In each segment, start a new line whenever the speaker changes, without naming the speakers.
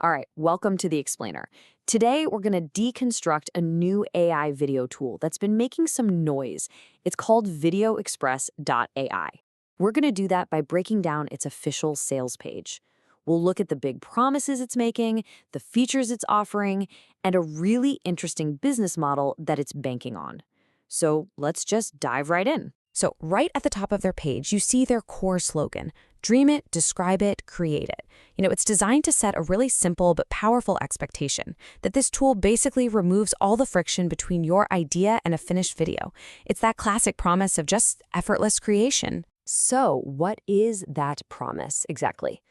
All right, welcome to the Explainer. Today, we're going to deconstruct a new AI video tool that's been making some noise. It's called VideoExpress.ai. We're going to do that by breaking down its official sales page. We'll look at the big promises it's making, the features it's offering, and a really interesting business model that it's banking on. So let's just dive right in.
So right at the top of their page, you see their core slogan: dream it, describe it, create it. It's designed to set a really simple but powerful expectation that this tool basically removes all the friction between your idea and a finished video. It's that classic promise of just effortless creation.
So what is that promise exactly?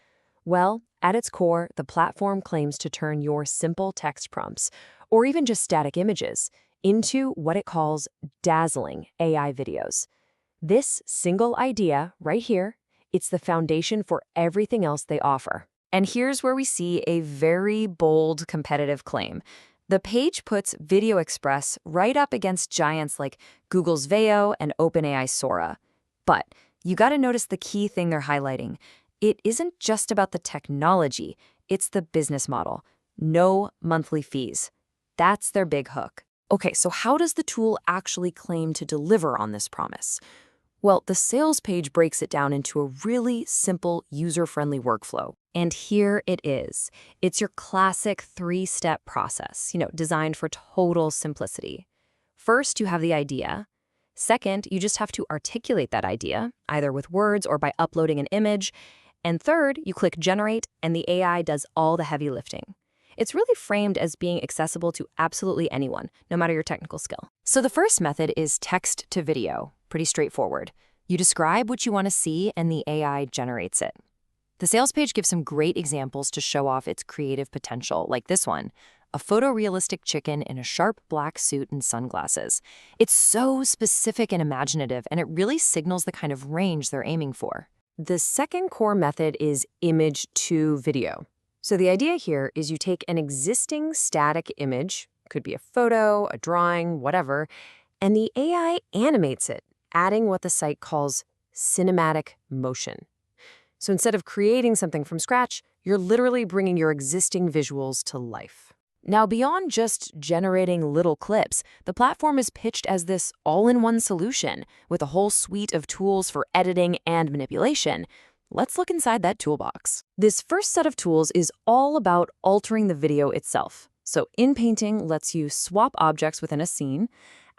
Well, at its core, the platform claims to turn your simple text prompts, or even just static images, into what it calls dazzling AI videos. This single idea right here, it's the foundation for everything else they offer. And here's where we see a very bold competitive claim. The page puts Video Express right up against giants like Google's Veo and OpenAI's Sora. But you got to notice the key thing they're highlighting. It isn't just about the technology, it's the business model. No monthly fees. That's their big hook. Okay, so how does the tool actually claim to deliver on this promise? Well, the sales page breaks it down into a really simple, user-friendly workflow. And here it is. It's your classic three-step process, designed for total simplicity. First, you have the idea. Second, you just have to articulate that idea, either with words or by uploading an image. And third, you click Generate, and the AI does all the heavy lifting. It's really framed as being accessible to absolutely anyone, no matter your technical skill. So the first method is text to video. Pretty straightforward. You describe what you want to see, and the AI generates it. The sales page gives some great examples to show off its creative potential, like this one, a photorealistic chicken in a sharp black suit and sunglasses. It's so specific and imaginative, and it really signals the kind of range they're aiming for. The second core method is image to video. So the idea here is you take an existing static image, could be a photo, a drawing, whatever, and the AI animates it, adding what the site calls cinematic motion. So instead of creating something from scratch, you're literally bringing your existing visuals to life. Now, beyond just generating little clips, the platform is pitched as this all-in-one solution with a whole suite of tools for editing and manipulation. Let's look inside that toolbox. This first set of tools is all about altering the video itself. So in-painting lets you swap objects within a scene.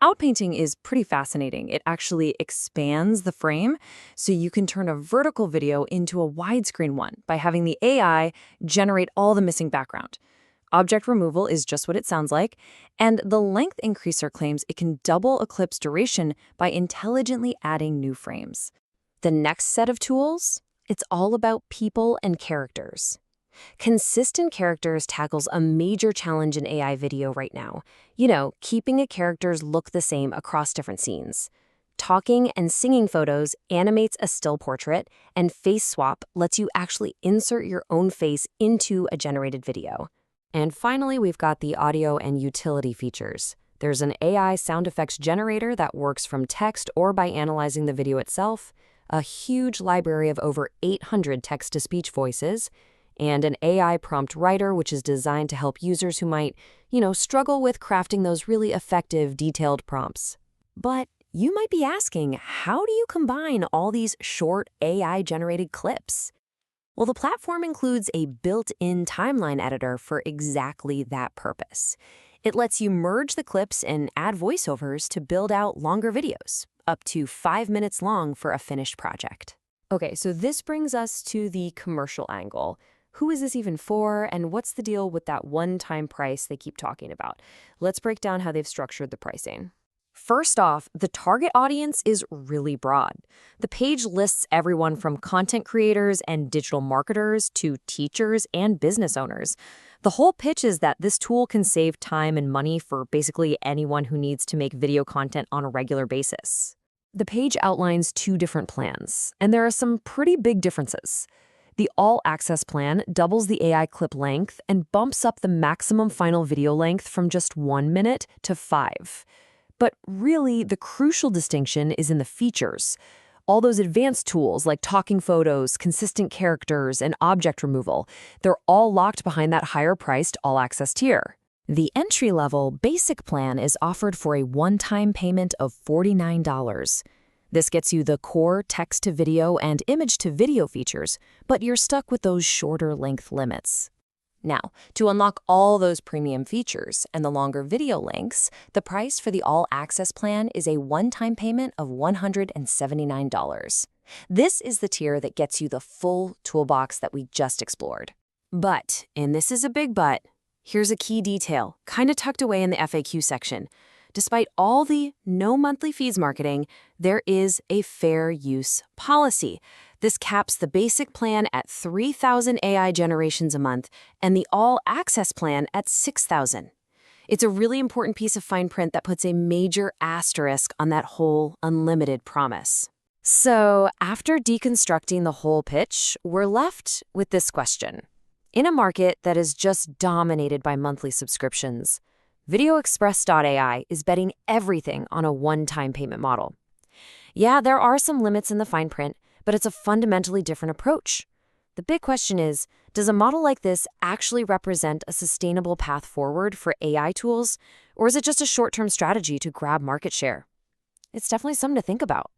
Outpainting is pretty fascinating. It actually expands the frame, so you can turn a vertical video into a widescreen one by having the AI generate all the missing background. Object removal is just what it sounds like, and the length increaser claims it can double a clip's duration by intelligently adding new frames. The next set of tools? It's all about people and characters. Consistent characters tackles a major challenge in AI video right now. Keeping a character's look the same across different scenes. Talking and singing photos animates a still portrait, and Face Swap lets you actually insert your own face into a generated video. And finally, we've got the audio and utility features. There's an AI sound effects generator that works from text or by analyzing the video itself, a huge library of over 800 text-to-speech voices, and an AI prompt writer, which is designed to help users who might, struggle with crafting those really effective, detailed prompts. But you might be asking, how do you combine all these short AI-generated clips? Well, the platform includes a built-in timeline editor for exactly that purpose. It lets you merge the clips and add voiceovers to build out longer videos, up to 5 minutes long for a finished project. Okay, so this brings us to the commercial angle. Who is this even for, and what's the deal with that one-time price they keep talking about? Let's break down how they've structured the pricing. First off, the target audience is really broad. The page lists everyone from content creators and digital marketers to teachers and business owners. The whole pitch is that this tool can save time and money for basically anyone who needs to make video content on a regular basis. The page outlines 2 different plans, and there are some pretty big differences. The all-access plan doubles the AI clip length and bumps up the maximum final video length from just 1 minute to 5. But really, the crucial distinction is in the features. all those advanced tools like talking photos, consistent characters, and object removal, they're all locked behind that higher-priced all-access tier.
The entry-level basic plan is offered for a one-time payment of $49. This gets you the core text-to-video and image-to-video features, but you're stuck with those shorter length limits.
Now, to unlock all those premium features and the longer video lengths, the price for the all-access plan is a one-time payment of $179. This is the tier that gets you the full toolbox that we just explored. But, and this is a big but, here's a key detail, kind of tucked away in the FAQ section. Despite all the no monthly fees marketing, there is a fair use policy. This caps the basic plan at 3,000 AI generations a month and the all-access plan at 6,000. It's a really important piece of fine print that puts a major asterisk on that whole unlimited promise. So, after deconstructing the whole pitch, we're left with this question. In a market that is just dominated by monthly subscriptions, VideoExpress.ai is betting everything on a one-time payment model. Yeah, there are some limits in the fine print, but it's a fundamentally different approach. The big question is, does a model like this actually represent a sustainable path forward for AI tools, or is it just a short-term strategy to grab market share? It's definitely something to think about.